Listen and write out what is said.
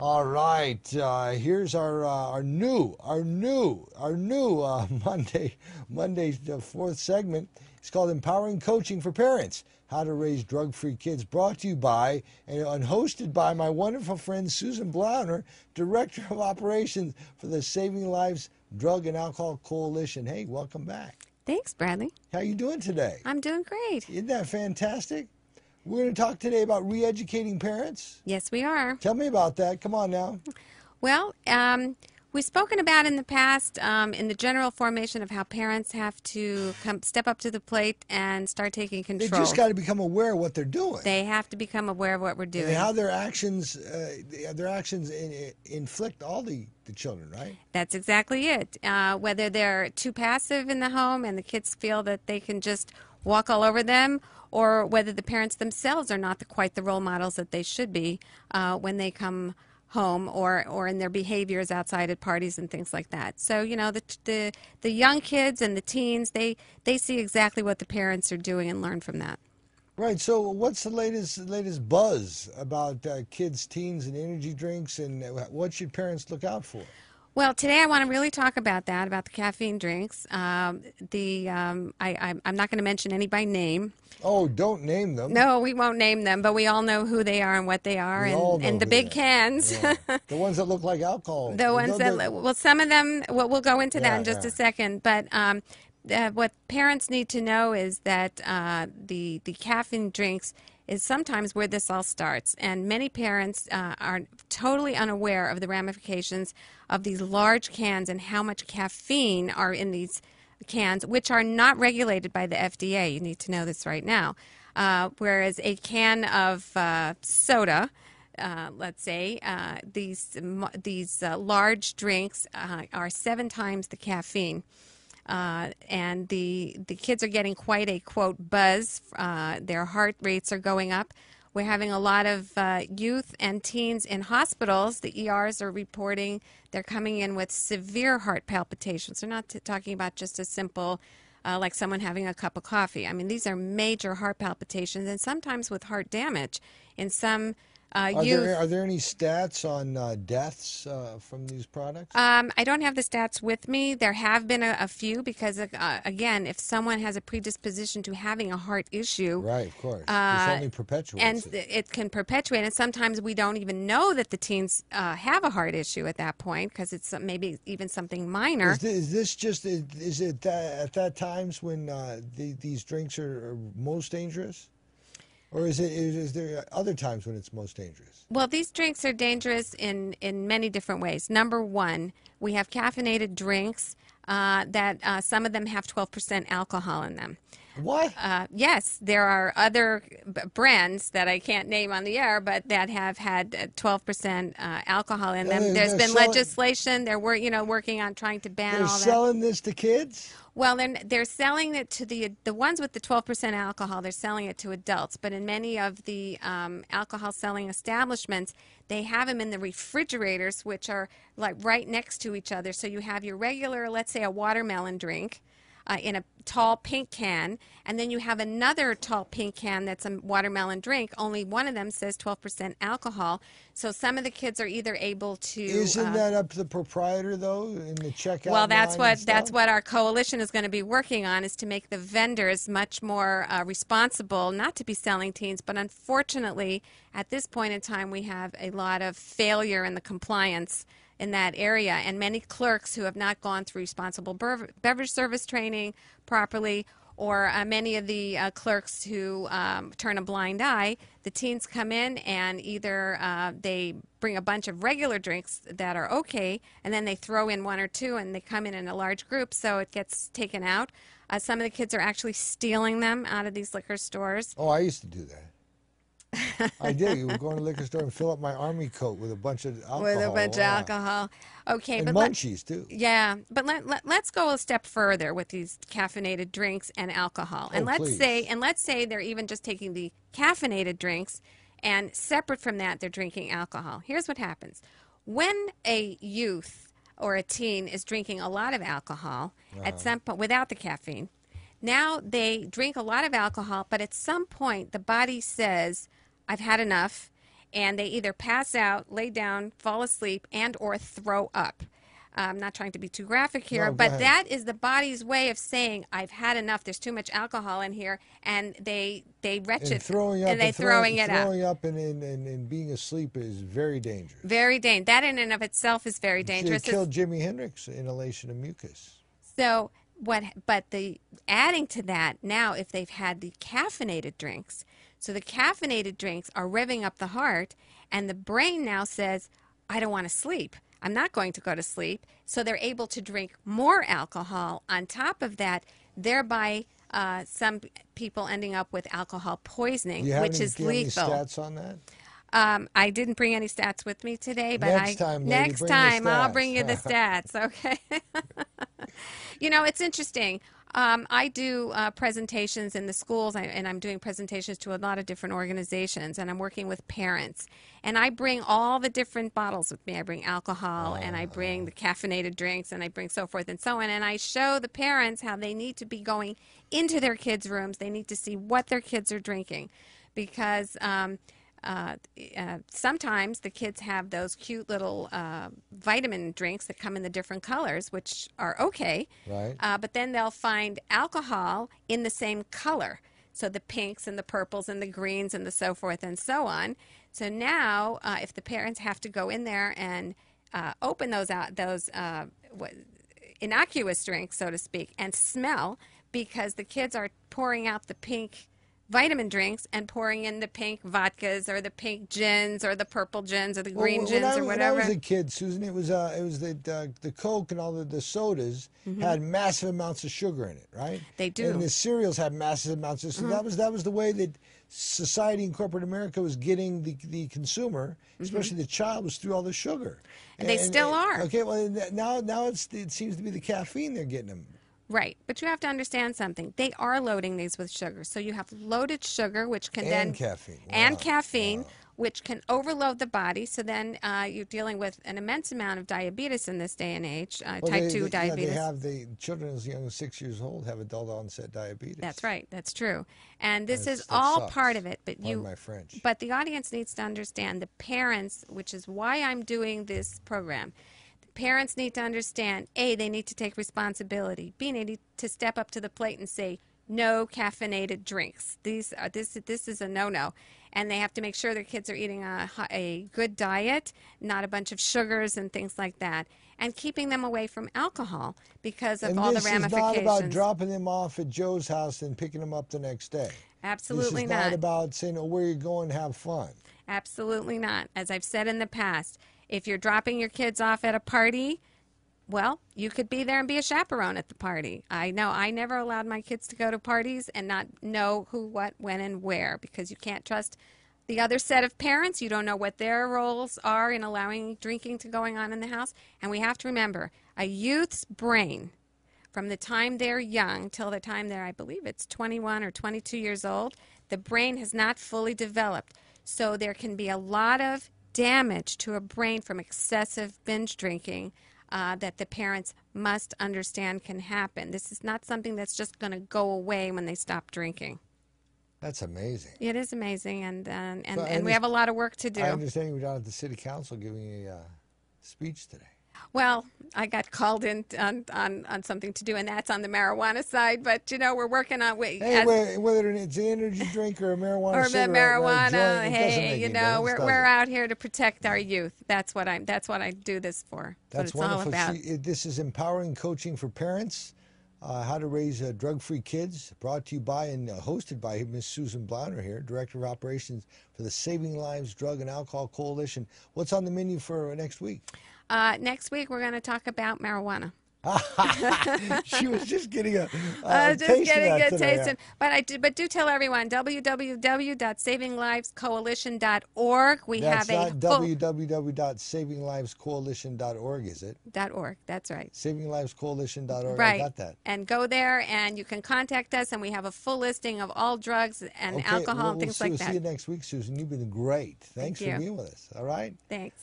All right, here's our new Monday fourth segment. It's called Empowering Coaching for Parents: How to Raise Drug-Free Kids. Brought to you by and hosted by my wonderful friend Susan Blauner, Director of Operations for the Saving Lives Drug and Alcohol Coalition. Hey, welcome back. Thanks, Bradley. How you doing today? I'm doing great. Isn't that fantastic? We're going to talk today about re-educating parents. Yes, we are. Tell me about that. Come on now. Well, we've spoken about in the past in the general formation of how parents have to step up to the plate and start taking They control. just got to become aware of what they're doing. They have to become aware of what we're doing. And how their actions inflict all the children, right? That's exactly it. Whether they're too passive in the home and the kids feel that they can just walk all over them, or whether the parents themselves are not quite the role models that they should be when they come home, or in their behaviors outside at parties and things like that. So, you know, the young kids and the teens, they see exactly what the parents are doing and learn from that. Right. So, what's the latest buzz about kids, teens, and energy drinks, and what should parents look out for? Well, today I want to really talk about that, about the caffeine drinks. I'm not going to mention any by name. Oh, don't name them. No, we won't name them, but we all know who they are and what they are, and the big cans. Yeah. The ones that look like alcohol. The ones that, well, some of them, we'll go into that in just a second, but what parents need to know is that the caffeine drinks is sometimes where this all starts, and many parents are totally unaware of the ramifications of these large cans and how much caffeine are in these cans, which are not regulated by the FDA. You need to know this right now. Whereas a can of soda, let's say, these large drinks are 7 times the caffeine. And the kids are getting quite a, quote, buzz. Their heart rates are going up. We're having a lot of youth and teens in hospitals. The ERs are reporting they're coming in with severe heart palpitations. They're not talking about just a simple, like someone having a cup of coffee. I mean, these are major heart palpitations, and sometimes with heart damage. In some youth. Are there any stats on deaths from these products? I don't have the stats with me. There have been a few because, again, if someone has a predisposition to having a heart issue, right, of course, this only perpetuates and it can perpetuate. And sometimes we don't even know that the teens have a heart issue at that point because it's maybe even something minor. Is it at that times when these drinks are most dangerous? Or is there other times when it's most dangerous? Well, these drinks are dangerous in many different ways. Number one, we have caffeinated drinks that some of them have 12% alcohol in them. What? Yes, there are other brands that I can't name on the air, but that have had 12% alcohol in them. There's been legislation. They're working on trying to ban all that. They're selling this to kids? Well, they're selling it to the ones with the 12% alcohol. They're selling it to adults, but in many of the alcohol selling establishments, they have them in the refrigerators, which are like right next to each other. So you have your regular, let's say, a watermelon drink. In a tall pink can, and then you have another tall pink can that's a watermelon drink. Only one of them says 12% alcohol. So some of the kids are either able to. Isn't that up to the proprietor though in the checkout? Well, that's what our coalition is going to be working on, is to make the vendors much more responsible, not to be selling teens, but unfortunately, at this point in time, we have a lot of failure in the compliance in that area, and many clerks who have not gone through responsible beverage service training properly, or many of the clerks who turn a blind eye. The teens come in and either they bring a bunch of regular drinks that are okay, and then they throw in 1 or 2, and they come in a large group, so it gets taken out. Some of the kids are actually stealing them out of these liquor stores. Oh, I used to do that. I did. You would go in the liquor store and fill up my army coat with a bunch of alcohol. With a bunch of alcohol. Okay, and but munchies too. Yeah, but let's go a step further with these caffeinated drinks and alcohol. And let's say they're even just taking the caffeinated drinks, and separate from that, they're drinking alcohol. Here's what happens. When a youth or a teen is drinking a lot of alcohol at some point without the caffeine, now they drink a lot of alcohol, but at some point the body says, I've had enough, and they either pass out, lay down, fall asleep, and or throw up. I'm not trying to be too graphic here, but that is the body's way of saying, I've had enough. There's too much alcohol in here, and they retch it, and they're throwing it up. Throwing up and being asleep is very dangerous. Very dangerous. That in and of itself is very dangerous. It killed Jimi Hendrix, inhalation of mucus. So but the adding to that now, if they've had the caffeinated drinks, so the caffeinated drinks are revving up the heart, and the brain now says, I don't want to sleep. I'm not going to go to sleep. So they're able to drink more alcohol on top of that, thereby some people ending up with alcohol poisoning, which is lethal. Do you have any stats on that? I didn't bring any stats with me today, but next time I'll bring you the stats. Okay. You know, it's interesting. I do presentations in the schools, and I'm doing presentations to a lot of different organizations, and I'm working with parents. And I bring all the different bottles with me. I bring alcohol, and I bring the caffeinated drinks, and I bring so forth and so on. And I show the parents how they need to be going into their kids' rooms. They need to see what their kids are drinking, because sometimes the kids have those cute little vitamin drinks that come in the different colors, which are okay. Right. But then they'll find alcohol in the same color. So the pinks and the purples and the greens and the so forth and so on. So now if the parents have to go in there and open those innocuous drinks, so to speak, and smell, because the kids are pouring out the pink vitamin drinks and pouring in the pink vodkas or the pink gins or the purple gins or the green gins or whatever. When I was a kid, Susan, it was the Coke and all the sodas had massive amounts of sugar in it, right? They do. And the cereals had massive amounts of sugar. That was the way that society in corporate America was getting the consumer, especially the child, was through all the sugar. And they still are. Okay, well now it seems to be the caffeine they're getting them. Right, but you have to understand something. They are loading these with sugar. So you have loaded sugar, which can caffeine, which can overload the body. So then you're dealing with an immense amount of diabetes in this day and age, type 2 diabetes. Yeah, the children as young as 6 years old have adult onset diabetes. That's right. That's true. And this is all part of it. But Pardon my French. But the audience needs to understand, the parents, which is why I'm doing this program. Parents need to understand, A, they need to take responsibility. B, they need to step up to the plate and say, no caffeinated drinks. This is a no-no. And they have to make sure their kids are eating a good diet, not a bunch of sugars and things like that, and keeping them away from alcohol because of all the ramifications. This is not about dropping them off at Joe's house and picking them up the next day. Absolutely not. This is not about saying, oh, where you going, have fun. Absolutely not. As I've said in the past, if you're dropping your kids off at a party, well, you could be there and be a chaperone at the party. I know I never allowed my kids to go to parties and not know who, what, when, and where, because you can't trust the other set of parents. You don't know what their roles are in allowing drinking to going on in the house. And we have to remember, a youth's brain, from the time they're young till the time they're, I believe it's 21 or 22 years old, the brain has not fully developed. So there can be a lot of damage to a brain from excessive binge drinking that the parents must understand can happen. This is not something that's just going to go away when they stop drinking. That's amazing. It is amazing, and we have a lot of work to do. I understand you were down at the city council giving a speech today. Well, I got called in on something to do, and that's on the marijuana side. But, you know, we're working on... whether it's an energy drink or a marijuana or cigarette marijuana, or a joint, hey, you know, we're out here to protect our youth. That's what I do this for. That's what it's all about. This is Empowering Coaching for Parents, How to Raise Drug-Free Kids, brought to you by and hosted by Miss Susan Blauner here, Director of Operations for the Saving Lives Drug and Alcohol Coalition. What's on the menu for next week? Next week, we're going to talk about marijuana. She was just getting a taste. But do tell everyone, www.savinglivescoalition.org. That's not www.savinglivescoalition.org, is it? .org, that's right. Savinglivescoalition.org, right. I got that. And go there, and you can contact us, and we have a full listing of all drugs and alcohol and things like that. We'll see you next week, Susan. You've been great. Thanks for being with us. All right? Thanks.